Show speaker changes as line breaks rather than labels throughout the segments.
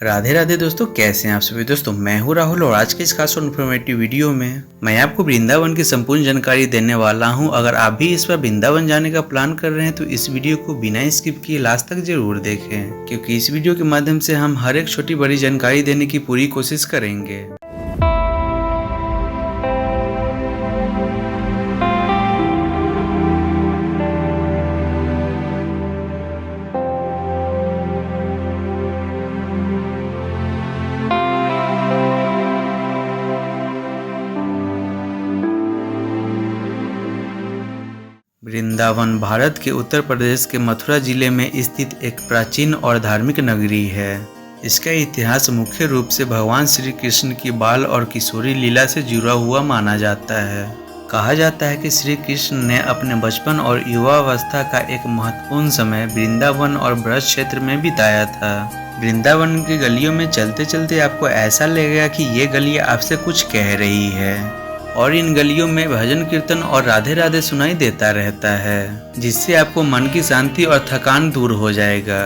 राधे राधे दोस्तों, कैसे हैं आप सभी दोस्तों। मैं हूं राहुल और आज के इस खास और इन्फॉर्मेटिव वीडियो में मैं आपको वृंदावन की संपूर्ण जानकारी देने वाला हूं। अगर आप भी इस बार वृंदावन जाने का प्लान कर रहे हैं तो इस वीडियो को बिना स्किप किए लास्ट तक जरूर देखें, क्योंकि इस वीडियो के माध्यम से हम हर एक छोटी बड़ी जानकारी देने की पूरी कोशिश करेंगे। वृंदावन भारत के उत्तर प्रदेश के मथुरा जिले में स्थित एक प्राचीन और धार्मिक नगरी है। इसका इतिहास मुख्य रूप से भगवान श्री कृष्ण की बाल और किशोरी लीला से जुड़ा हुआ माना जाता है। कहा जाता है कि श्री कृष्ण ने अपने बचपन और युवावस्था का एक महत्वपूर्ण समय वृंदावन और ब्रज क्षेत्र में बिताया था। वृंदावन की गलियों में चलते चलते आपको ऐसा लगेगा कि ये गलियां आपसे कुछ कह रही है और इन गलियों में भजन कीर्तन और राधे राधे सुनाई देता रहता है, जिससे आपको मन की शांति और थकान दूर हो जाएगा।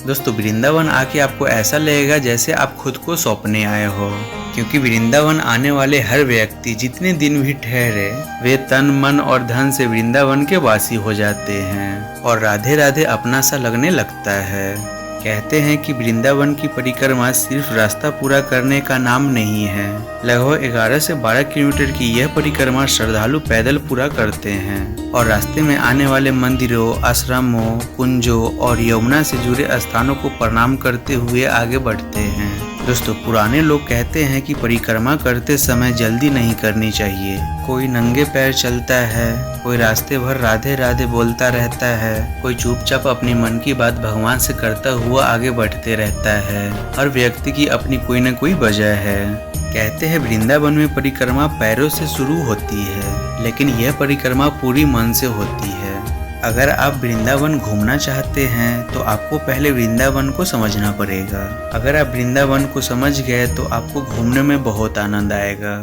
दोस्तों, वृंदावन आके आपको ऐसा लगेगा जैसे आप खुद को सौंपने आए हो, क्योंकि वृंदावन आने वाले हर व्यक्ति जितने दिन भी ठहरे वे तन मन और धन से वृंदावन के वासी हो जाते हैं और राधे राधे अपना सा लगने लगता है। कहते हैं कि वृंदावन की परिक्रमा सिर्फ रास्ता पूरा करने का नाम नहीं है। लगभग 11 से 12 किलोमीटर की यह परिक्रमा श्रद्धालु पैदल पूरा करते हैं और रास्ते में आने वाले मंदिरों, आश्रमों, कुंजों और यमुना से जुड़े स्थानों को प्रणाम करते हुए आगे बढ़ते हैं। दोस्तों, पुराने लोग कहते हैं कि परिक्रमा करते समय जल्दी नहीं करनी चाहिए। कोई नंगे पैर चलता है, कोई रास्ते भर राधे राधे बोलता रहता है, कोई चुपचाप अपनी मन की बात भगवान से करता हुआ आगे बढ़ते रहता है। हर व्यक्ति की अपनी कोई न कोई वजह है। कहते हैं वृंदावन में परिक्रमा पैरों से शुरू होती है, लेकिन यह परिक्रमा पूरी मन से होती है। अगर आप वृंदावन घूमना चाहते हैं तो आपको पहले वृंदावन को समझना पड़ेगा। अगर आप वृंदावन को समझ गए तो आपको घूमने में बहुत आनंद आएगा।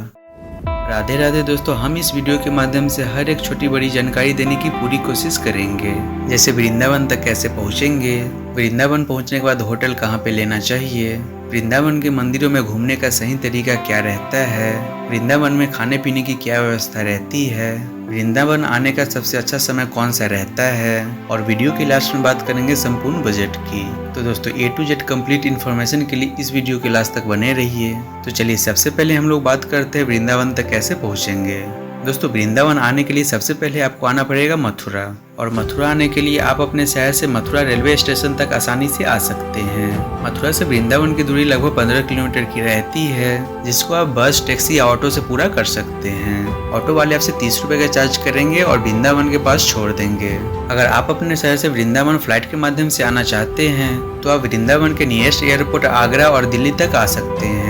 राधे राधे दोस्तों, हम इस वीडियो के माध्यम से हर एक छोटी बड़ी जानकारी देने की पूरी कोशिश करेंगे। जैसे वृंदावन तक कैसे पहुंचेंगे, वृंदावन पहुंचने के बाद होटल कहां पे लेना चाहिए, वृंदावन के मंदिरों में घूमने का सही तरीका क्या रहता है, वृंदावन में खाने पीने की क्या व्यवस्था रहती है, वृंदावन आने का सबसे अच्छा समय कौन सा रहता है, और वीडियो के लास्ट में बात करेंगे संपूर्ण बजट की। तो दोस्तों, A to Z complete information के लिए इस वीडियो के लास्ट तक बने रहिए। तो चलिए सबसे पहले हम लोग बात करते हैं वृंदावन तक कैसे पहुंचेंगे। दोस्तों, वृंदावन आने के लिए सबसे पहले आपको आना पड़ेगा मथुरा, और मथुरा आने के लिए आप अपने शहर से मथुरा रेलवे स्टेशन तक आसानी से आ सकते हैं। मथुरा से वृंदावन की दूरी लगभग 15 किलोमीटर की रहती है, जिसको आप बस, टैक्सी या ऑटो से पूरा कर सकते हैं। ऑटो वाले आपसे 30 रुपए का चार्ज करेंगे और वृंदावन के पास छोड़ देंगे। अगर आप अपने शहर से वृंदावन फ्लाइट के माध्यम से आना चाहते हैं तो आप वृंदावन के नियरेस्ट एयरपोर्ट आगरा और दिल्ली तक आ सकते हैं।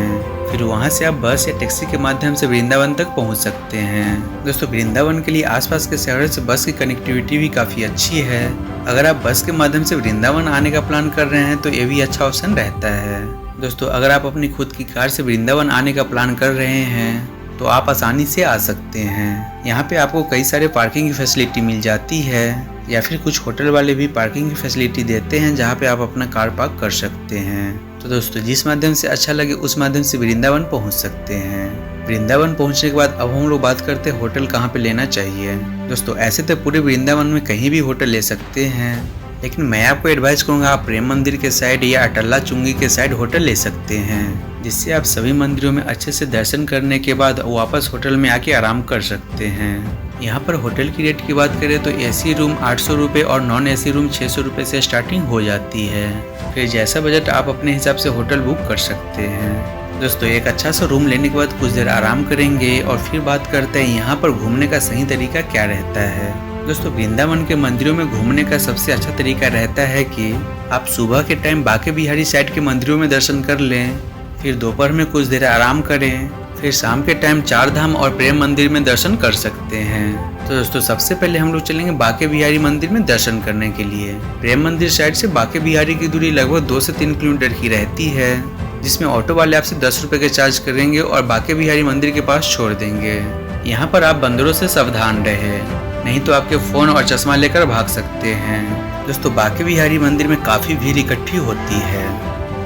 फिर वहां से आप बस या टैक्सी के माध्यम से वृंदावन तक पहुंच सकते हैं। दोस्तों, वृंदावन के लिए आसपास के शहरों से बस की कनेक्टिविटी भी काफ़ी अच्छी है। अगर आप बस के माध्यम से वृंदावन आने का प्लान कर रहे हैं तो ये भी अच्छा ऑप्शन रहता है। दोस्तों, अगर आप अपनी खुद की कार से वृंदावन आने का प्लान कर रहे हैं तो आप आसानी से आ सकते हैं। यहाँ पे आपको कई सारे पार्किंग की फैसिलिटी मिल जाती है, या फिर कुछ होटल वाले भी पार्किंग की फैसिलिटी देते हैं जहाँ पे आप अपना कार पार्क कर सकते हैं। तो दोस्तों, जिस माध्यम से अच्छा लगे उस माध्यम से वृंदावन पहुँच सकते हैं। वृंदावन पहुँचने के बाद अब हम लोग बात करते हैं होटल कहाँ पे लेना चाहिए। दोस्तों, ऐसे तो पूरे वृंदावन में कहीं भी होटल ले सकते हैं, लेकिन मैं आपको एडवाइस करूँगा आप प्रेम मंदिर के साइड या अटल्ला चुंगी के साइड होटल ले सकते हैं, जिससे आप सभी मंदिरों में अच्छे से दर्शन करने के बाद वापस होटल में आके आराम कर सकते हैं। यहाँ पर होटल की रेट की बात करें तो AC रूम 800 रुपये और नॉन AC रूम 600 रुपये से स्टार्टिंग हो जाती है। फिर जैसा बजट आप अपने हिसाब से होटल बुक कर सकते हैं। दोस्तों, एक अच्छा सा रूम लेने के बाद कुछ देर आराम करेंगे और फिर बात करते हैं यहाँ पर घूमने का सही तरीका क्या रहता है। दोस्तों, वृंदावन के मंदिरों में घूमने का सबसे अच्छा तरीका रहता है कि आप सुबह के टाइम बांके बिहारी साइड के मंदिरों में दर्शन कर लें, फिर दोपहर में कुछ देर आराम करें, फिर शाम के टाइम चार धाम और प्रेम मंदिर में दर्शन कर सकते हैं। तो दोस्तों, सबसे पहले हम लोग चलेंगे बांके बिहारी मंदिर में दर्शन करने के लिए। प्रेम मंदिर साइड से बांके बिहारी की दूरी लगभग 2 से 3 किलोमीटर की रहती है, जिसमें ऑटो वाले आपसे 10 रुपए के चार्ज करेंगे और बांके बिहारी मंदिर के पास छोड़ देंगे। यहाँ पर आप बंदरों से सावधान रहे, नहीं तो आपके फोन और चश्मा लेकर भाग सकते हैं। दोस्तों, बांके बिहारी मंदिर में काफी भीड़ इकट्ठी होती है।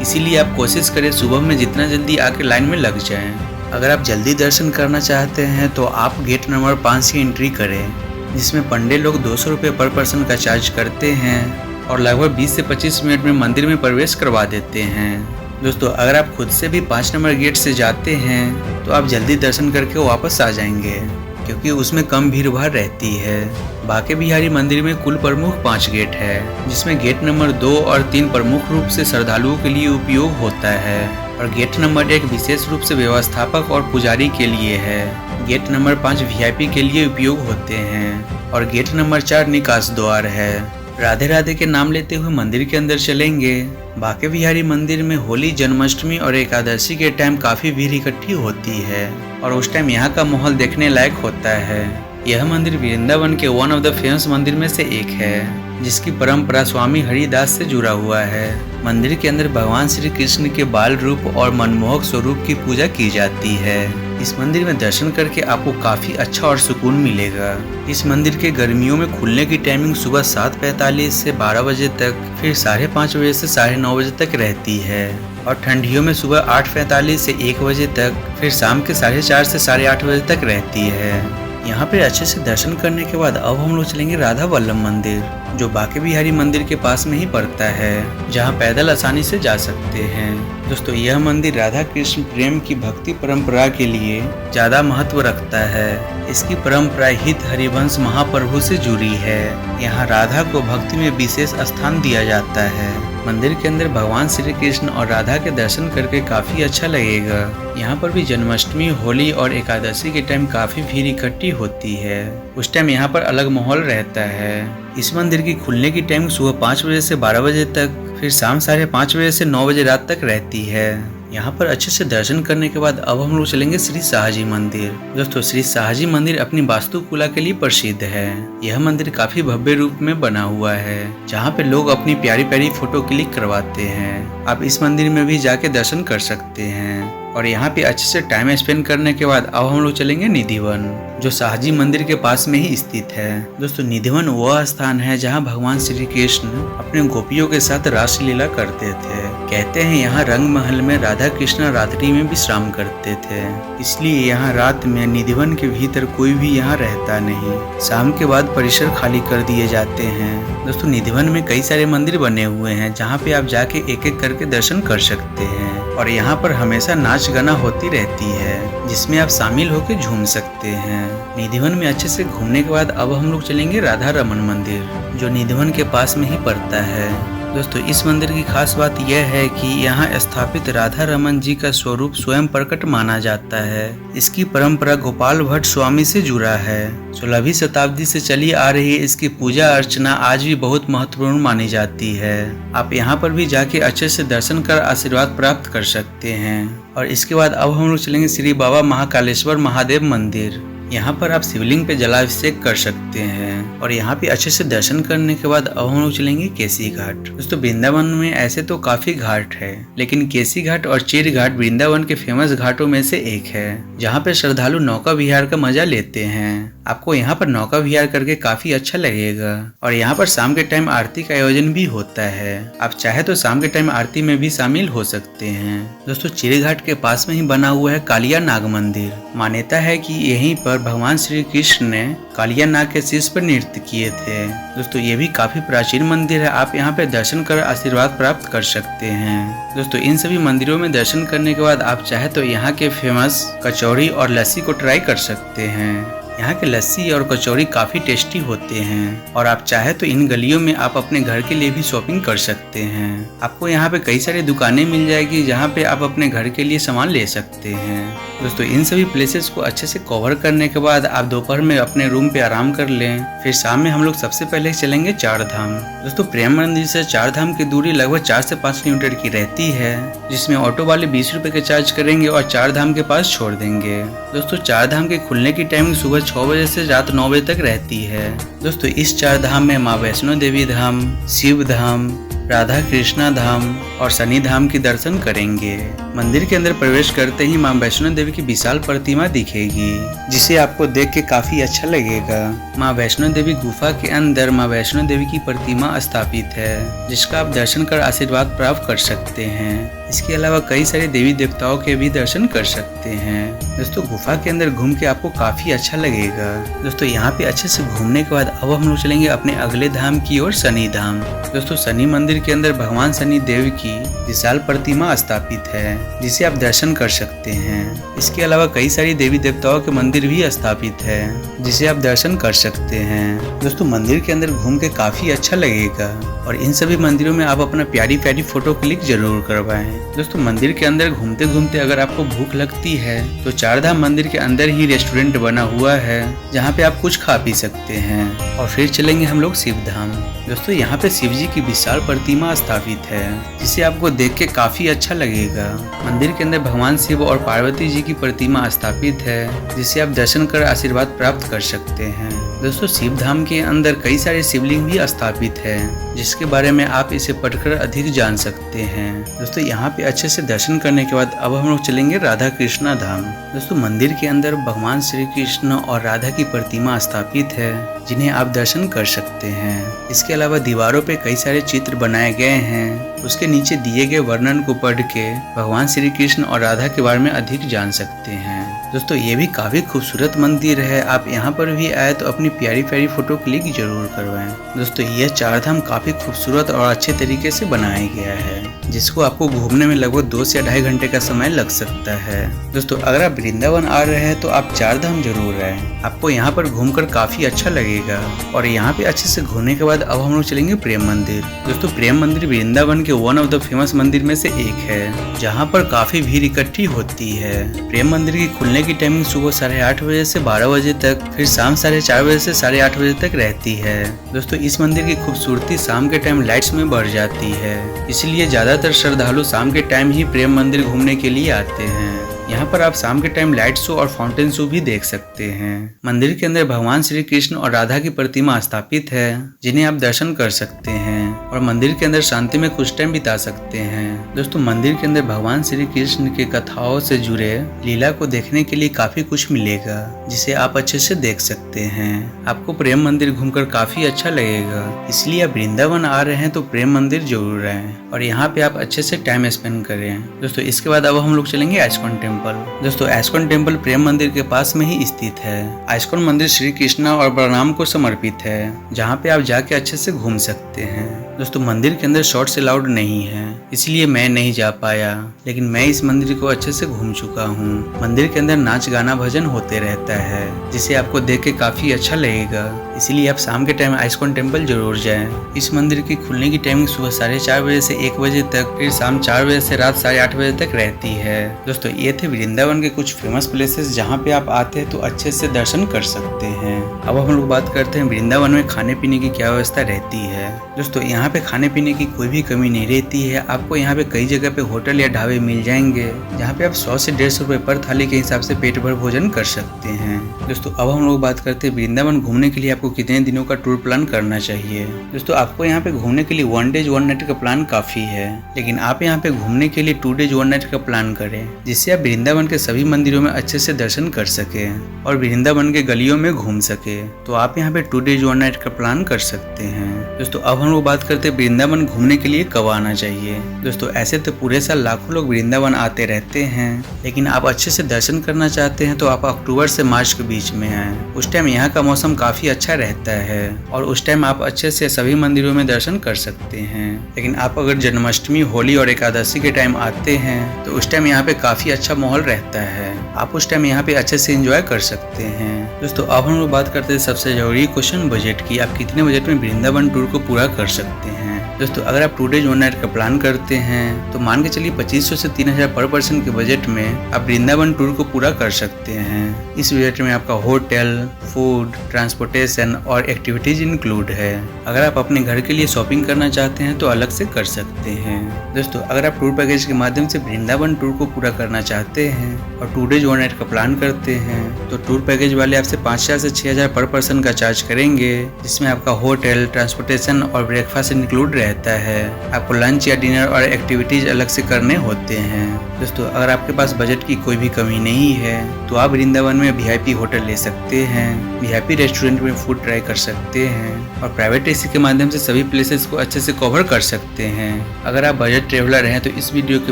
इसीलिए आप कोशिश करें सुबह में जितना जल्दी आके लाइन में लग जाएं। अगर आप जल्दी दर्शन करना चाहते हैं तो आप गेट नंबर 5 से एंट्री करें, जिसमें पंडित लोग 200 रुपये पर पर्सन का चार्ज करते हैं और लगभग 20 से 25 मिनट में मंदिर में प्रवेश करवा देते हैं। दोस्तों, अगर आप खुद से भी 5 नंबर गेट से जाते हैं तो आप जल्दी दर्शन करके वापस आ जाएंगे, क्योंकि उसमें कम भीड़ भाड़ रहती है। बांके बिहारी मंदिर में कुल प्रमुख 5 गेट है, जिसमें गेट नंबर 2 और 3 प्रमुख रूप से श्रद्धालुओं के लिए उपयोग होता है और गेट नंबर 1 विशेष रूप से व्यवस्थापक और पुजारी के लिए है। गेट नंबर 5 वीआईपी के लिए उपयोग होते हैं और गेट नंबर 4 निकास द्वार है। राधे राधे के नाम लेते हुए मंदिर के अंदर चलेंगे। बांके बिहारी मंदिर में होली, जन्माष्टमी और एकादशी के टाइम काफी भीड़ इकट्ठी होती है और उस टाइम यहाँ का माहौल देखने लायक होता है। यह मंदिर वृंदावन के वन ऑफ द फेमस मंदिर में से एक है, जिसकी परंपरा स्वामी हरिदास से जुड़ा हुआ है। मंदिर के अंदर भगवान श्री कृष्ण के बाल रूप और मनमोहक स्वरूप की पूजा की जाती है। इस मंदिर में दर्शन करके आपको काफी अच्छा और सुकून मिलेगा। इस मंदिर के गर्मियों में खुलने की टाइमिंग सुबह 7:45 से 12 बजे तक, फिर 5:30 बजे से 9:30 बजे तक रहती है और ठंडियों में सुबह 8:45 से 1 बजे तक, फिर शाम के 4:30 से 8:30 बजे तक रहती है। यहाँ पे अच्छे से दर्शन करने के बाद अब हम लोग चलेंगे राधा वल्लभ मंदिर, जो बांके बिहारी मंदिर के पास में ही पड़ता है, जहाँ पैदल आसानी से जा सकते हैं। दोस्तों, यह मंदिर राधा कृष्ण प्रेम की भक्ति परंपरा के लिए ज्यादा महत्व रखता है। इसकी परंपरा हित हरिवंश महाप्रभु से जुड़ी है। यहाँ राधा को भक्ति में विशेष स्थान दिया जाता है। मंदिर के अंदर भगवान श्री कृष्ण और राधा के दर्शन करके काफी अच्छा लगेगा। यहाँ पर भी जन्माष्टमी, होली और एकादशी के टाइम काफी भीड़ इकट्ठी होती है। उस टाइम यहाँ पर अलग माहौल रहता है। इस मंदिर की खुलने की टाइम सुबह 5 बजे से 12 बजे तक, फिर शाम 5:30 बजे से 9 बजे रात तक रहती है। यहाँ पर अच्छे से दर्शन करने के बाद अब हम लोग चलेंगे श्री शाहजी मंदिर। दोस्तों, श्री शाहजी मंदिर अपनी वास्तुकला के लिए प्रसिद्ध है। यह मंदिर काफी भव्य रूप में बना हुआ है, जहाँ पे लोग अपनी प्यारी प्यारी फोटो क्लिक करवाते हैं। आप इस मंदिर में भी जाके दर्शन कर सकते हैं और यहाँ पे अच्छे से टाइम स्पेंड करने के बाद अब हम लोग चलेंगे निधिवन, जो शाहजी मंदिर के पास में ही स्थित है। दोस्तों, निधिवन वह स्थान है जहाँ भगवान श्री कृष्ण अपने गोपियों के साथ रासलीला करते थे। कहते हैं यहाँ रंग महल में राधा कृष्ण रात्रि में विश्राम करते थे, इसलिए यहाँ रात में निधिवन के भीतर कोई भी यहाँ रहता नहीं। शाम के बाद परिसर खाली कर दिए जाते हैं। दोस्तों, निधिवन में कई सारे मंदिर बने हुए हैं, जहाँ पे आप जाके एक एक करके दर्शन कर सकते हैं और यहाँ पर हमेशा नाच गाना होती रहती है, जिसमें आप शामिल होकर झूम सकते हैं। निधिवन में अच्छे से घूमने के बाद अब हम लोग चलेंगे राधा रमन मंदिर, जो निधिवन के पास में ही पड़ता है। दोस्तों, इस मंदिर की खास बात यह है कि यहाँ स्थापित राधा रमन जी का स्वरूप स्वयं प्रकट माना जाता है। इसकी परंपरा गोपाल भट्ट स्वामी से जुड़ा है। 16वीं शताब्दी से चली आ रही इसकी पूजा अर्चना आज भी बहुत महत्वपूर्ण मानी जाती है। आप यहाँ पर भी जाके अच्छे से दर्शन कर आशीर्वाद प्राप्त कर सकते हैं। और इसके बाद अब हम लोग चलेंगे श्री बाबा महाकालेश्वर महादेव मंदिर। यहाँ पर आप शिवलिंग पे जलाभिषेक कर सकते हैं और यहाँ पे अच्छे से दर्शन करने के बाद अब हम लोग चलेंगे केसी घाट। दोस्तों, वृंदावन में ऐसे तो काफी घाट है, लेकिन केसी घाट और चेर घाट वृंदावन के फेमस घाटों में से एक है, जहाँ पे श्रद्धालु नौका विहार का मजा लेते हैं। आपको यहाँ पर नौका विहार करके काफी अच्छा लगेगा और यहाँ पर शाम के टाइम आरती का आयोजन भी होता है। आप चाहे तो शाम के टाइम आरती में भी शामिल हो सकते हैं। दोस्तों, चेर घाट के पास में ही बना हुआ है कालिया नाग मंदिर। मान्यता है कि यहीं पर भगवान श्री कृष्ण ने कालिया नाग के शीश पर नृत्य किए थे। दोस्तों, ये भी काफी प्राचीन मंदिर है। आप यहाँ पे दर्शन कर आशीर्वाद प्राप्त कर सकते हैं। दोस्तों, इन सभी मंदिरों में दर्शन करने के बाद आप चाहे तो यहाँ के फेमस कचौड़ी और लस्सी को ट्राई कर सकते हैं। यहाँ के लस्सी और कचौड़ी काफी टेस्टी होते हैं और आप चाहे तो इन गलियों में आप अपने घर के लिए भी शॉपिंग कर सकते हैं। आपको यहाँ पे कई सारी दुकानें मिल जाएगी, जहाँ पे आप अपने घर के लिए सामान ले सकते हैं। दोस्तों, इन सभी प्लेसेस को अच्छे से कवर करने के बाद आप दोपहर में अपने रूम पे आराम कर लें। फिर शाम में हम लोग सबसे पहले चलेंगे चार धाम। दोस्तों, प्रेम मंदिर से चार धाम की दूरी लगभग 4 से 5 किलोमीटर की रहती है, जिसमें ऑटो वाले 20 रुपए के चार्ज करेंगे और चार धाम के पास छोड़ देंगे। दोस्तों, चार धाम के खुलने की टाइमिंग सुबह 6 बजे से रात 9 बजे तक रहती है। दोस्तों, इस चार धाम में माँ वैष्णो देवी धाम, शिव धाम, राधा कृष्णा धाम और शनि धाम के दर्शन करेंगे। मंदिर के अंदर प्रवेश करते ही मां वैष्णो देवी की विशाल प्रतिमा दिखेगी, जिसे आपको देख के काफी अच्छा लगेगा। मां वैष्णो देवी गुफा के अंदर मां वैष्णो देवी की प्रतिमा स्थापित है, जिसका आप दर्शन कर आशीर्वाद प्राप्त कर सकते हैं। इसके अलावा कई सारे देवी देवताओं के भी दर्शन कर सकते हैं। दोस्तों गुफा के अंदर घूम के आपको काफी अच्छा लगेगा। दोस्तों यहाँ पे अच्छे से घूमने के बाद अब हम लोग चलेंगे अपने अगले धाम की ओर, शनि धाम। दोस्तों शनि मंदिर के अंदर भगवान शनि देव की विशाल प्रतिमा स्थापित है, जिसे आप दर्शन कर सकते हैं। इसके अलावा कई सारी देवी देवताओं के मंदिर भी स्थापित है, जिसे आप दर्शन कर सकते हैं। दोस्तों मंदिर के अंदर घूम के काफी अच्छा लगेगा और इन सभी मंदिरों में आप अपना प्यारी प्यारी फोटो क्लिक जरूर करवाएं। दोस्तों मंदिर के अंदर घूमते घूमते अगर आपको भूख लगती है तो चारधाम मंदिर के अंदर ही रेस्टोरेंट बना हुआ है, जहाँ पे आप कुछ खा पी सकते हैं। और फिर चलेंगे हम लोग शिव धाम। दोस्तों यहाँ पे शिव जी की विशाल प्रतिमा स्थापित है, जिसे आपको देख के काफी अच्छा लगेगा। मंदिर के अंदर भगवान शिव और पार्वती जी की प्रतिमा स्थापित है, जिसे आप दर्शन कर आशीर्वाद प्राप्त कर सकते हैं। दोस्तों शिव धाम के अंदर कई सारे शिवलिंग भी स्थापित है, जिसके बारे में आप इसे पढ़कर अधिक जान सकते हैं। दोस्तों यहाँ पे अच्छे से दर्शन करने के बाद अब हम लोग चलेंगे राधा कृष्णा धाम। दोस्तों मंदिर के अंदर भगवान श्री कृष्ण और राधा की प्रतिमा स्थापित है, जिन्हें आप दर्शन कर सकते हैं। इसके अलावा दीवारों पे कई सारे चित्र बनाए गए हैं, उसके नीचे दिए गए वर्णन को पढ़ के भगवान श्री कृष्ण और राधा के बारे में अधिक जान सकते हैं। दोस्तों ये भी काफी खूबसूरत मंदिर है, आप यहाँ पर भी आए तो अपनी प्यारी प्यारी फोटो क्लिक जरूर करवाएं। दोस्तों यह चारधाम काफी खूबसूरत और अच्छे तरीके से बनाया गया है, जिसको आपको घूमने में लगभग 2 से 2.5 घंटे का समय लग सकता है। दोस्तों अगर आप वृंदावन आ रहे हैं तो आप चारधाम जरूर आए, आपको यहाँ पर घूमकर काफी अच्छा लगेगा। और यहाँ पे अच्छे से घूमने के बाद अब हम लोग चलेंगे प्रेम मंदिर। दोस्तों प्रेम मंदिर वृंदावन के वन ऑफ द फेमस मंदिर में से एक है, जहाँ पर काफी भीड़ इकट्ठी होती है। प्रेम मंदिर की खुलने की टाइमिंग सुबह 8:30 बजे से 12 बजे तक, फिर शाम 4:30 बजे से 8:30 बजे तक रहती है। दोस्तों इस मंदिर की खूबसूरती शाम के टाइम लाइट्स में बढ़ जाती है, इसलिए ज्यादातर श्रद्धालु शाम के टाइम ही प्रेम मंदिर घूमने के लिए आते हैं। यहाँ पर आप शाम के टाइम लाइट शो और फाउंटेन शो भी देख सकते हैं। मंदिर के अंदर भगवान श्री कृष्ण और राधा की प्रतिमा स्थापित है, जिन्हें आप दर्शन कर सकते हैं और मंदिर के अंदर शांति में कुछ टाइम बिता सकते हैं। दोस्तों मंदिर के अंदर भगवान श्री कृष्ण के कथाओं से जुड़े लीला को देखने के लिए काफी कुछ मिलेगा, जिसे आप अच्छे से देख सकते हैं। आपको प्रेम मंदिर घूमकर काफी अच्छा लगेगा, इसलिए आप वृंदावन आ रहे हैं तो प्रेम मंदिर जरूर आए और यहाँ पे आप अच्छे से टाइम स्पेंड करें। दोस्तों इसके बाद अब हम लोग चलेंगे आइस्कॉन टेम्पल। दोस्तों आइस्कॉन टेम्पल प्रेम मंदिर के पास में ही स्थित है। आइस्कॉन मंदिर श्री कृष्णा और बलराम को समर्पित है, जहाँ पे आप जाके अच्छे से घूम सकते हैं। दोस्तों मंदिर के अंदर शॉर्ट्स अलाउड नहीं है, इसलिए मैं नहीं जा पाया, लेकिन मैं इस मंदिर को अच्छे से घूम चुका हूँ। मंदिर के अंदर नाच गाना भजन होते रहता है, जिसे आपको देख के काफी अच्छा लगेगा, इसलिए आप शाम के टाइम आइस्कॉन टेम्पल जरूर जाएं। इस मंदिर की खुलने की टाइमिंग सुबह 4:30 बजे से 1 बजे तक, फिर शाम 4 बजे से रात 8:30 बजे तक रहती है। दोस्तों ये थे वृंदावन के कुछ फेमस प्लेसेस, जहाँ पे आप आते हैं तो अच्छे से दर्शन कर सकते हैं। अब हम लोग बात करते हैं वृंदावन में खाने पीने की क्या व्यवस्था रहती है। दोस्तों यहाँ पे खाने पीने की कोई भी कमी नहीं रहती है। आपको यहाँ पे कई जगह पे होटल या ढाबे मिल जाएंगे, जहाँ पे आप 100 से 150 रुपए पर थाली के हिसाब से पेट भर भोजन कर सकते हैं। दोस्तों अब हम लोग बात करते हैं वृंदावन घूमने के लिए आपको कितने दिनों का टूर प्लान करना चाहिए। दोस्तों आपको यहाँ पे घूमने के लिए 1 डे 1 नाइट का प्लान काफी है, लेकिन आप यहाँ पे घूमने के लिए 2 डेज 1 नाइट का प्लान करें, जिससे आप वृंदावन के सभी मंदिरों में अच्छे से दर्शन कर सके और वृंदावन के गलियों में घूम सके। तो आप यहाँ पे 2 डेज 1 नाइट का प्लान कर सकते हैं। दोस्तों अब हम लोग बात करते हैं वृंदावन घूमने के लिए कब आना चाहिए। दोस्तों ऐसे तो पूरे साल लाखों लोग वृंदावन आते रहते हैं, लेकिन आप अच्छे से दर्शन करना चाहते हैं तो आप अक्टूबर से मार्च के बीच में आए। उस टाइम यहाँ का मौसम काफी अच्छा रहता है और उस टाइम आप अच्छे से सभी मंदिरों में दर्शन कर सकते हैं। लेकिन आप अगर जन्माष्टमी, होली और एकादशी के टाइम आते हैं तो उस टाइम यहाँ पे काफी अच्छा माहौल रहता है, आप उस टाइम यहाँ पे अच्छे से एंजॉय कर सकते हैं। दोस्तों अब हम लोग बात करते हैं सबसे जरूरी क्वेश्चन, बजट की। आप कितने बजट में वृंदावन टूर को पूरा कर सकते हैं। दोस्तों अगर आप 2 डेज 1 नाइट का प्लान करते हैं तो मान के चलिए 2500 से 3000 पर पर्सन के बजट में आप वृंदावन टूर को पूरा कर सकते हैं। इस बजट में आपका होटल, फूड, ट्रांसपोर्टेशन और एक्टिविटीज इंक्लूड है। अगर आप अपने घर के लिए शॉपिंग करना चाहते हैं तो अलग से कर सकते हैं। दोस्तों अगर आप टूर पैकेज के माध्यम से वृंदावन टूर को पूरा करना चाहते हैं और 2 डेज 1 नाइट का प्लान करते हैं तो टूर पैकेज वाले आपसे 5000 से 6000 पर पर्सन का चार्ज करेंगे, जिसमें आपका होटल, ट्रांसपोर्टेशन और ब्रेकफास्ट इंक्लूड रहता रहता है। आपको लंच या डिनर और एक्टिविटीज अलग से करने होते हैं। दोस्तों, अगर आपके पास बजट की कोई भी कमी नहीं है तो आप वृंदावन में वीआईपी होटल ले सकते हैं, वीआईपी रेस्टोरेंट में फूड ट्राई कर सकते हैं और प्राइवेट एसी के माध्यम से सभी प्लेसेस को अच्छे से कवर कर सकते हैं। अगर आप बजट ट्रेवलर हैं तो इस वीडियो के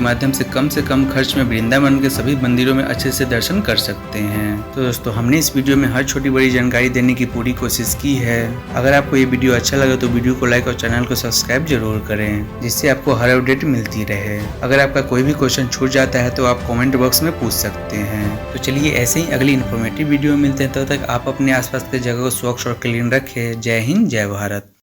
माध्यम से कम खर्च में वृंदावन के सभी मंदिरों में अच्छे से दर्शन कर सकते हैं। तो दोस्तों, हमने इस वीडियो में हर छोटी बड़ी जानकारी देने की पूरी कोशिश की है। अगर आपको ये वीडियो अच्छा लगा तो वीडियो को लाइक और चैनल को सब्सक्राइब जरूर करें, जिससे आपको हर अपडेट मिलती रहे। अगर आपका कोई भी क्वेश्चन छूट जाता है तो आप कमेंट बॉक्स में पूछ सकते हैं। तो चलिए ऐसे ही अगली इन्फॉर्मेटिव वीडियो में मिलते हैं। तब तक आप अपने आसपास के जगह को स्वच्छ और क्लीन रखें। जय हिंद, जय भारत।